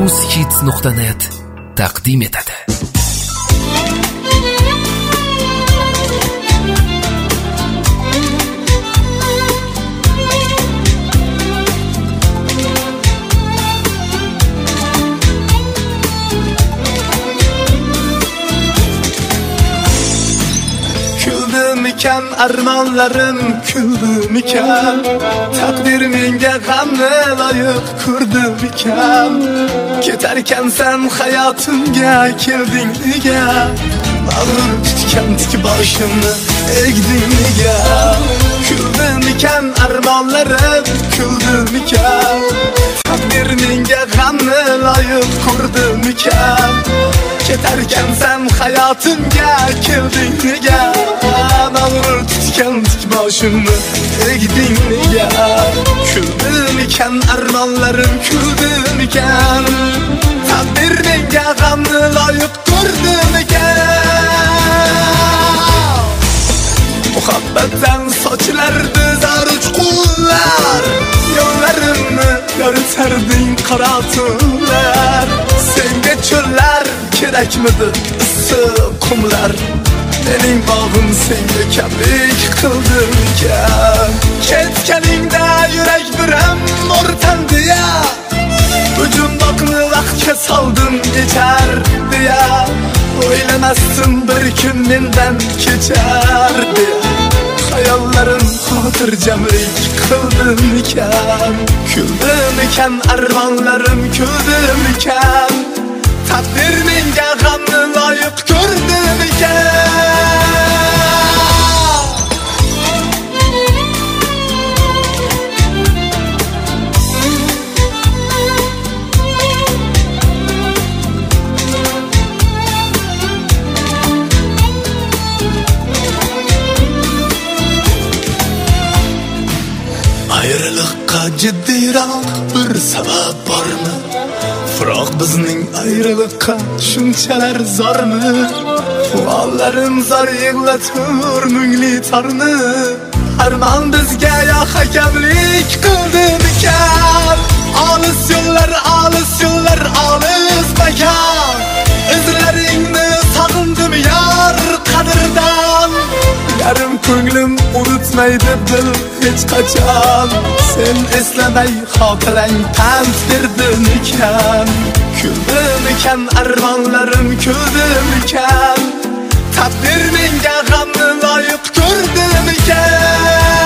uzhits.net taqdim etadi. Mikan armonlarim kuldi mikan, taqdir menga g'amni loyiq ko'rdi mikan. Ketarkan sen hayotimga kelding nega, mag'rur tutgan tik boshimni egding nega. Kuldi mikan armonlarim kuldi mikan, taqdir menga g'amni loyiq ko'rdi mikan. Ketarkan sen hayotimga kelding nega, mag'rur tutgan tik boshimni egding nega. Kuldi mikan armonlarim kuldi mikan, taqdir menga g'amni loyiq ko'rdi mikan. Muhabbatdan sochlardi zar uchqunlar, yo'llarimni yoritarding qora tunlar. Senga cho'llar kerakmidi issiq qumlar, mening bog'im senga kamlik qildi mikan. Ketganingda yurak biram o'rtandi ya, bu jumboqni vaqtga soldim kechar deya. O'ylamasdim bir kun mendan kechar deya, hayollarim xotirjamlik qildi mikan. Kuldi mikan armonlarim kuldi mikan, taqdir menga g'amni loyiq ko'rdi mikan. Ayrılıkka jiddiyroq bir sabab bormi? Firoq bizning ayrılıkka shunchalar zormi? Fuollarim zor yig'latur mungli torni, armon bizga yo hakamlik qildi mikan. Olis yo'llar olis makon, izlaringni sog'indim yor qadrdan. Yarim ko'nglim unutmaydi dil hech qachon, sen eslamay xotirang pand berdi mikan. Kuldi mikan armonlarim kuldi mikan, taqdir menga g'amni loyiq ko'rdi mikan.